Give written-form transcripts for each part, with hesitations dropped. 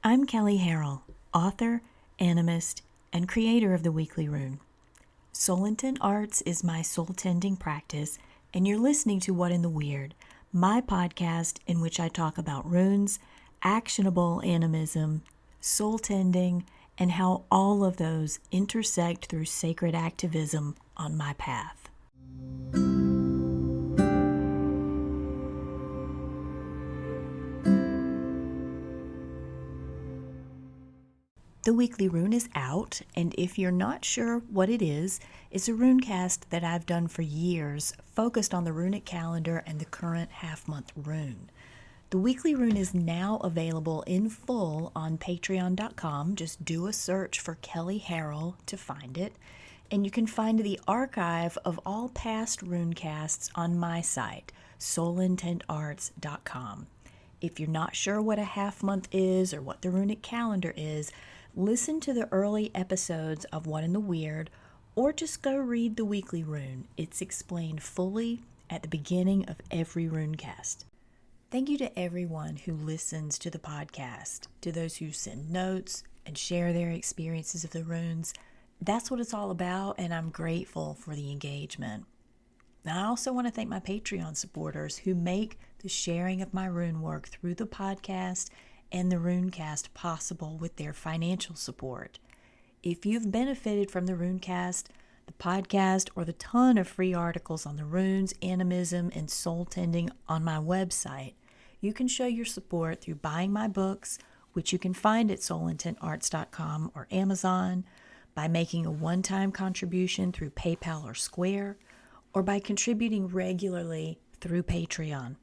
I'm Kelly Harrell, author, animist, and creator of the Weekly Rune. Soul Intent Arts is my soul-tending practice, and you're listening to What in the Weird, my podcast in which I talk about runes, actionable animism, soul-tending, and how all of those intersect through sacred activism on my path. The Weekly Rune is out, and if you're not sure what it is, it's a runecast that I've done for years, focused on the runic calendar and the current half-month rune. The Weekly Rune is now available in full on patreon.com. Just do a search for Kelly Harrell to find it, and you can find the archive of all past runecasts on my site, soulintentarts.com. If you're not sure what a half-month is or what the runic calendar is, listen to the early episodes of What in the Weird, or just go read the Weekly Rune. It's explained fully at the beginning of every runecast. Thank you to everyone who listens to the podcast, to those who send notes and share their experiences of the runes. That's what it's all about, and I'm grateful for the engagement. And I also want to thank my Patreon supporters who make the sharing of my rune work through the podcast and the runecast possible with their financial support. If you've benefited from the runecast, the podcast, or the ton of free articles on the runes, animism, and soul tending on my website, you can show your support through buying my books, which you can find at soulintentarts.com or Amazon, by making a one-time contribution through PayPal or Square, or by contributing regularly through Patreon.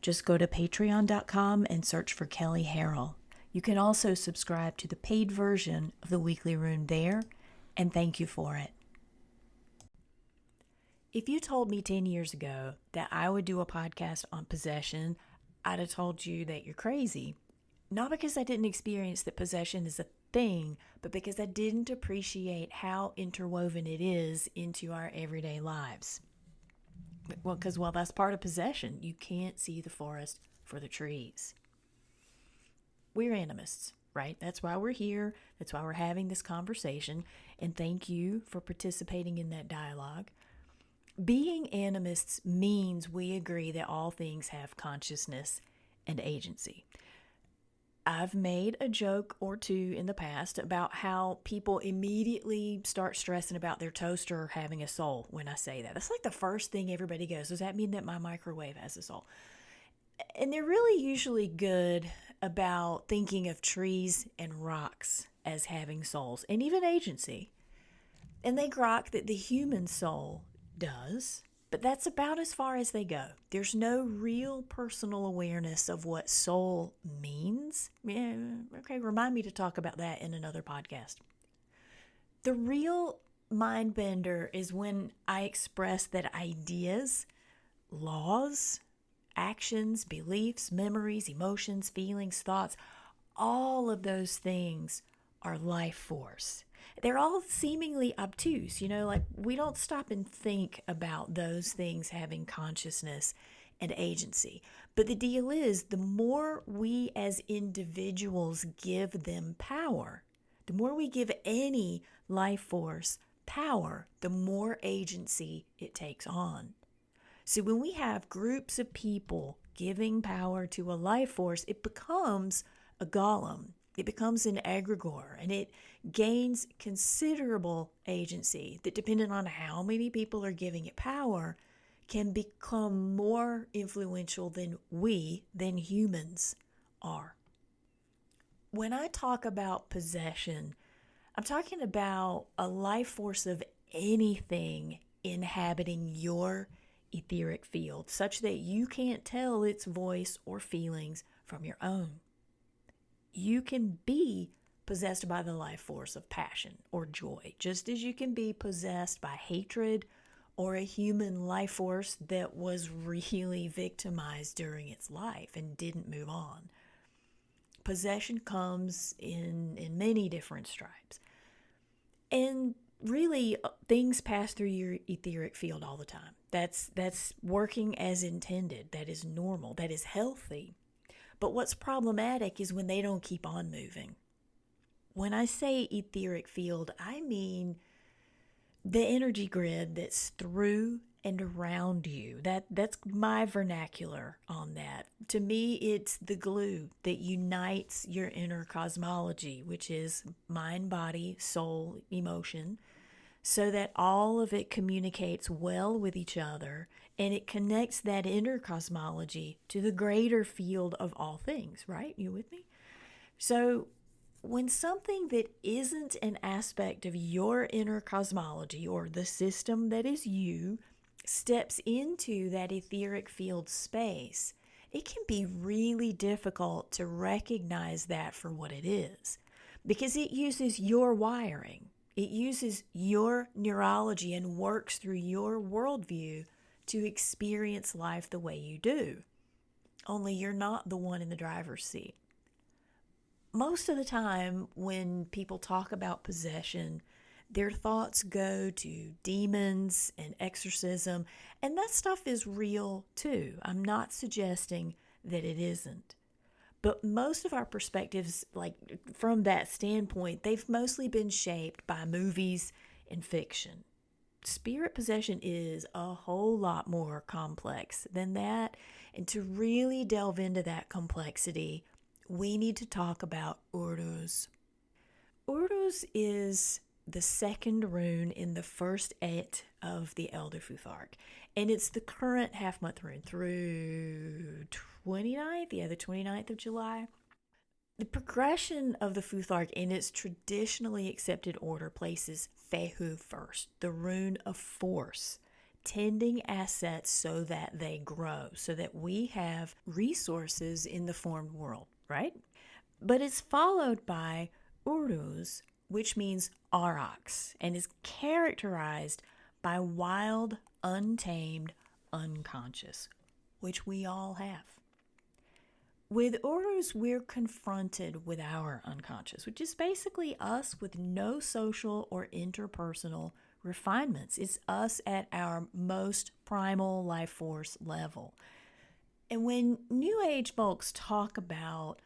Just go to patreon.com and search for Kelly Harrell. You can also subscribe to the paid version of the Weekly Rune there, and thank you for it. If you told me 10 years ago that I would do a podcast on possession, I'd have told you that you're crazy. Not because I didn't experience that possession is a thing, but because I didn't appreciate how interwoven it is into our everyday lives. Well, because, that's part of possession. You can't see the forest for the trees. We're animists, right? That's why we're here. That's why we're having this conversation. And thank you for participating in that dialogue. Being animists means we agree that all things have consciousness and agency. I've made a joke or two in the past about how people immediately start stressing about their toaster having a soul when I say that. That's like the first thing everybody goes, does that mean that my microwave has a soul? And they're really usually good about thinking of trees and rocks as having souls and even agency. And they grok that the human soul does, but that's about as far as they go. There's no real personal awareness of what soul means. Yeah, okay, remind me to talk about that in another podcast. The real mind bender is when I express that ideas, laws, actions, beliefs, memories, emotions, feelings, thoughts, all of those things are life force. They're all seemingly obtuse, like we don't stop and think about those things having consciousness and agency. But the deal is, the more we as individuals give them power, the more we give any life force power, the more agency it takes on. So when we have groups of people giving power to a life force, it becomes a golem. It becomes an egregore, and it gains considerable agency that, depending on how many people are giving it power, can become more influential than humans are. When I talk about possession, I'm talking about a life force of anything inhabiting your etheric field, such that you can't tell its voice or feelings from your own. You can be possessed by the life force of passion or joy, just as you can be possessed by hatred or a human life force that was really victimized during its life and didn't move on. Possession comes in many different stripes. And really, things pass through your etheric field all the time. That's working as intended. That is normal. That is healthy. But what's problematic is when they don't keep on moving. When I say etheric field, I mean the energy grid that's through and around you. That's my vernacular on that. To me, it's the glue that unites your inner cosmology, which is mind, body, soul, emotion, so that all of it communicates well with each other and it connects that inner cosmology to the greater field of all things, right? You with me? So when something that isn't an aspect of your inner cosmology or the system that is you steps into that etheric field space, it can be really difficult to recognize that for what it is because it uses your wiring. It uses your neurology and works through your worldview to experience life the way you do. Only you're not the one in the driver's seat. Most of the time when people talk about possession, their thoughts go to demons and exorcism, and that stuff is real too. I'm not suggesting that it isn't. But most of our perspectives, like from that standpoint, they've mostly been shaped by movies and fiction. Spirit possession is a whole lot more complex than that, and to really delve into that complexity, we need to talk about Uruz. Uruz is the second rune in the first 8 of the Elder Futhark, and it's the current half-month rune through 29th, the 29th of July. The progression of the Futhark in its traditionally accepted order places Fehu first, the rune of force, tending assets so that they grow, so that we have resources in the formed world, right? But it's followed by Uruz, which means aurochs, and is characterized by wild, untamed, unconscious, which we all have. With Uruz, we're confronted with our unconscious, which is basically us with no social or interpersonal refinements. It's us at our most primal life force level. And when New Age folks talk about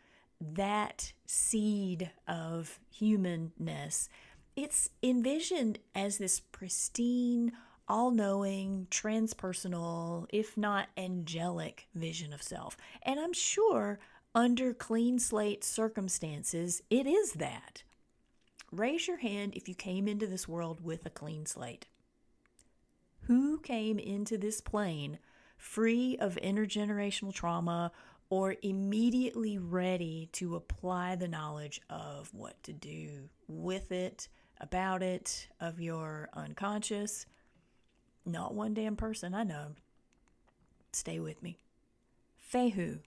that seed of humanness, it's envisioned as this pristine, all-knowing, transpersonal, if not angelic vision of self. And I'm sure under clean slate circumstances, it is that. Raise your hand if you came into this world with a clean slate. Who came into this plane free of intergenerational trauma or immediately ready to apply the knowledge of what to do with it, about it, of your unconscious? Not one damn person, I know. Stay with me. Fehu,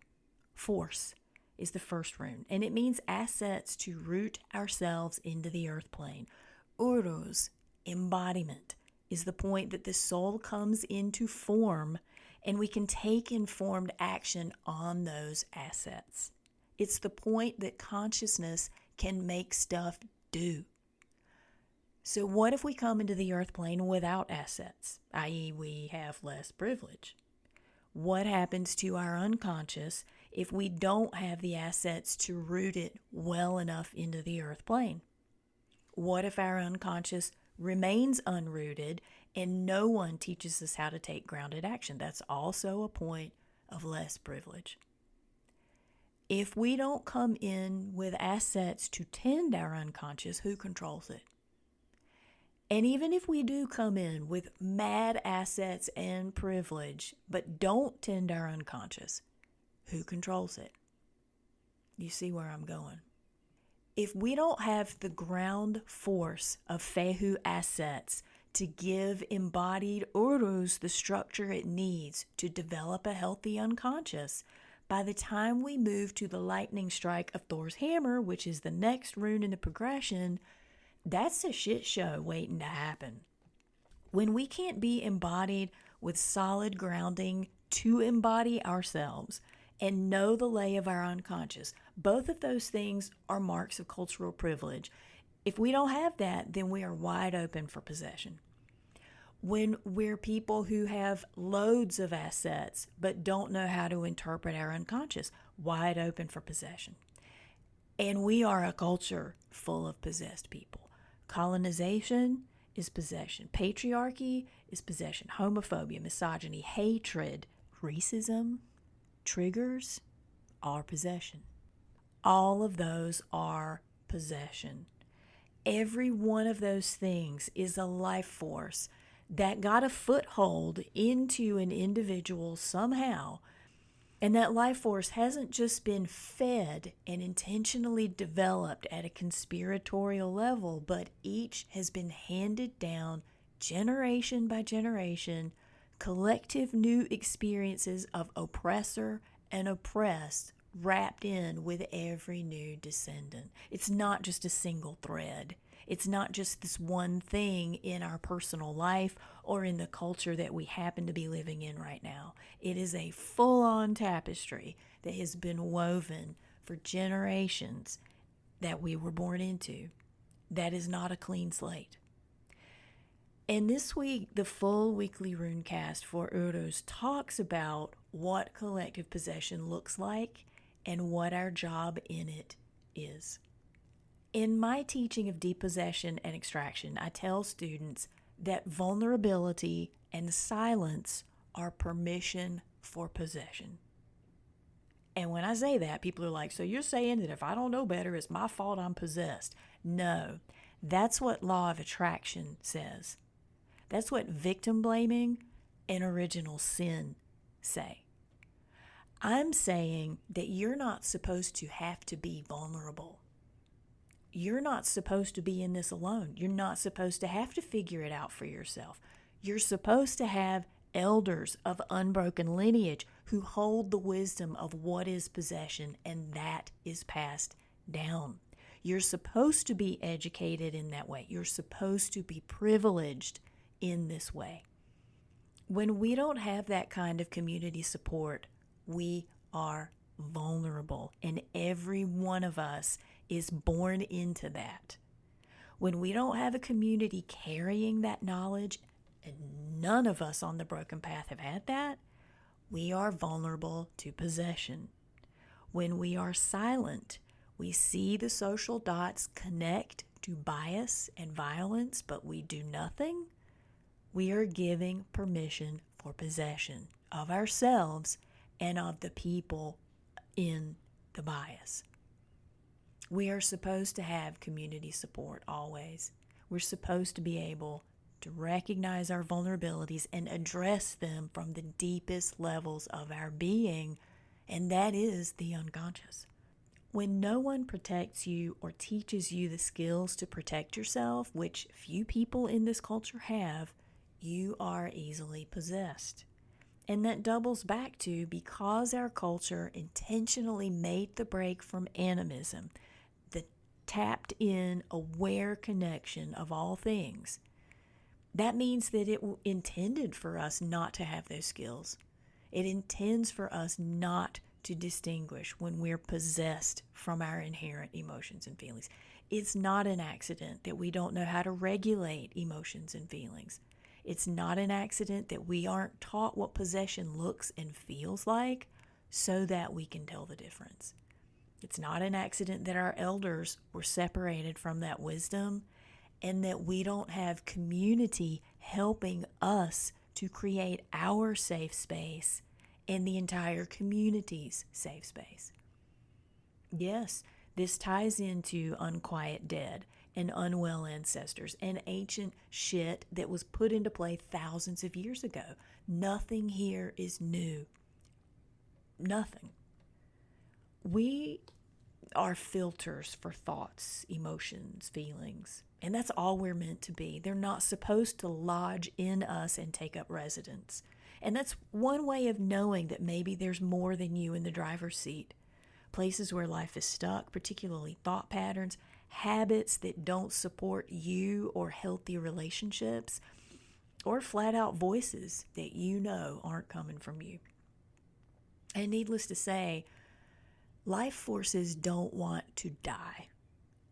force, is the first rune, and it means assets to root ourselves into the earth plane. Uruz, embodiment, is the point that the soul comes into form and we can take informed action on those assets. It's the point that consciousness can make stuff do. So what if we come into the earth plane without assets, i.e. we have less privilege? What happens to our unconscious if we don't have the assets to root it well enough into the earth plane? What if our unconscious remains unrooted and no one teaches us how to take grounded action? That's also a point of less privilege. If we don't come in with assets to tend our unconscious, who controls it? And even if we do come in with mad assets and privilege, but don't tend our unconscious, who controls it? You see where I'm going. If we don't have the ground force of Fehu assets to give embodied Uruz the structure it needs to develop a healthy unconscious, by the time we move to the lightning strike of Thor's hammer, which is the next rune in the progression, that's a shit show waiting to happen. When we can't be embodied with solid grounding to embody ourselves and know the lay of our unconscious, both of those things are marks of cultural privilege. If we don't have that, then we are wide open for possession. When we're people who have loads of assets but don't know how to interpret our unconscious, wide open for possession. And we are a culture full of possessed people. Colonization is possession. Patriarchy is possession. Homophobia, misogyny, hatred, racism, triggers are possession. All of those are possession. Every one of those things is a life force that got a foothold into an individual somehow. And that life force hasn't just been fed and intentionally developed at a conspiratorial level, but each has been handed down generation by generation, collective new experiences of oppressor and oppressed wrapped in with every new descendant. It's not just a single thread. It's not just this one thing in our personal life or in the culture that we happen to be living in right now. It is a full-on tapestry that has been woven for generations that we were born into. That is not a clean slate. And this week, the full weekly runecast for Uruz talks about what collective possession looks like and what our job in it is. In my teaching of depossession and extraction, I tell students that vulnerability and silence are permission for possession. And when I say that, people are like, so you're saying that if I don't know better, it's my fault I'm possessed? No, that's what law of attraction says. That's what victim blaming and original sin say. I'm saying that you're not supposed to have to be vulnerable. You're not supposed to be in this alone. You're not supposed to have to figure it out for yourself. You're supposed to have elders of unbroken lineage who hold the wisdom of what is possession, and that is passed down. You're supposed to be educated in that way. You're supposed to be privileged in this way. When we don't have that kind of community support, we are vulnerable, and every one of us is born into that. When we don't have a community carrying that knowledge, and none of us on the broken path have had that, we are vulnerable to possession. When we are silent, we see the social dots connect to bias and violence, but we do nothing. We are giving permission for possession of ourselves and of the people in the bias. We are supposed to have community support always. We're supposed to be able to recognize our vulnerabilities and address them from the deepest levels of our being, and that is the unconscious. When no one protects you or teaches you the skills to protect yourself, which few people in this culture have, you are easily possessed. And that doubles back to because our culture intentionally made the break from animism, the tapped in, aware connection of all things. That means that it intended for us not to have those skills. It intends for us not to distinguish when we're possessed from our inherent emotions and feelings. It's not an accident that we don't know how to regulate emotions and feelings. It's not an accident that we aren't taught what possession looks and feels like so that we can tell the difference. It's not an accident that our elders were separated from that wisdom and that we don't have community helping us to create our safe space and the entire community's safe space. Yes, this ties into unquiet dead and unwell ancestors and ancient shit that was put into play thousands of years ago. Nothing here is new. Nothing. We are filters for thoughts, emotions, feelings, and that's all we're meant to be. They're not supposed to lodge in us and take up residence. And that's one way of knowing that maybe there's more than you in the driver's seat. Places where life is stuck, particularly thought patterns, habits that don't support you or healthy relationships, or flat out voices that you know aren't coming from you. And needless to say, life forces don't want to die.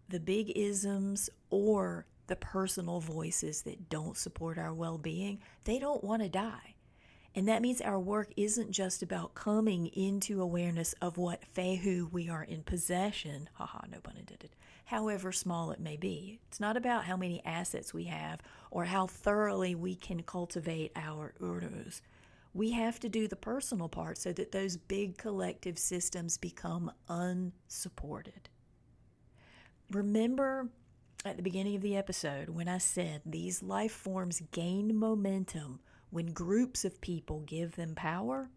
The big isms or the personal voices that don't support our well-being, they don't want to die. And that means our work isn't just about coming into awareness of what fehu we are in possession, haha, no pun intended, however small it may be. It's not about how many assets we have or how thoroughly we can cultivate our uruz. We have to do the personal part so that those big collective systems become unsupported. Remember at the beginning of the episode when I said these life forms gain momentum when groups of people give them power?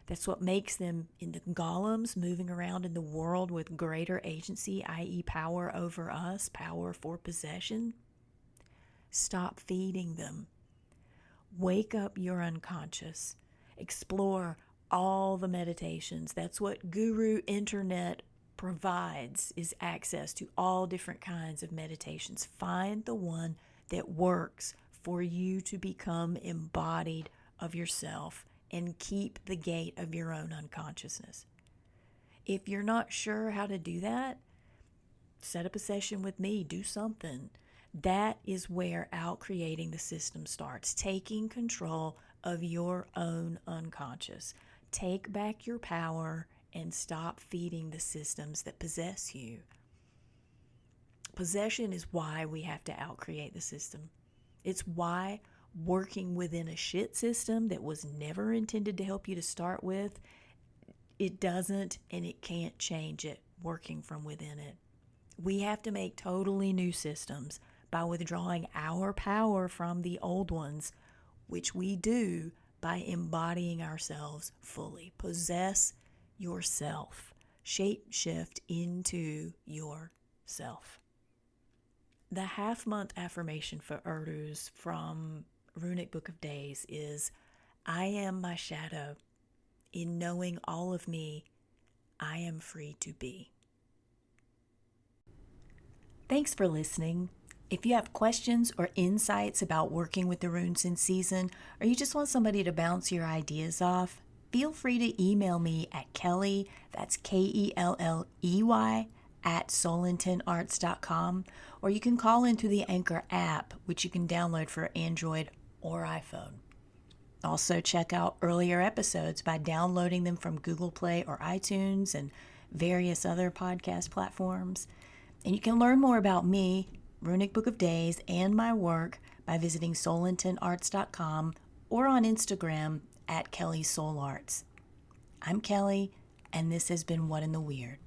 That's what makes them into golems moving around in the world with greater agency, i.e. power over us, power for possession. Stop feeding them. Wake up your unconscious. Explore all the meditations. That's what Guru Internet provides, is access to all different kinds of meditations. Find the one that works for you to become embodied of yourself and keep the gate of your own unconsciousness. If you're not sure how to do that, set up a session with me, do something. That is where out-creating the system starts, taking control of your own unconscious. Take back your power and stop feeding the systems that possess you. Possession is why we have to out-create the system. It's why working within a shit system that was never intended to help you to start with, it doesn't and it can't change it working from within it. We have to make totally new systems by withdrawing our power from the old ones, which we do by embodying ourselves fully. Possess yourself. Shape shift into yourself. The half-month affirmation for Uruz from Runic Book of Days is, I am my shadow. In knowing all of me, I am free to be. Thanks for listening. If you have questions or insights about working with the runes in season, or you just want somebody to bounce your ideas off, feel free to email me at Kelly, that's Kelley, at soulintentarts.com, or you can call into the Anchor app, which you can download for Android or iPhone. Also, check out earlier episodes by downloading them from Google Play or iTunes and various other podcast platforms. And you can learn more about me, Runic Book of Days, and my work by visiting soulintentarts.com or on Instagram at Kelley Soul Arts. I'm Kelly, and this has been What in the Weird.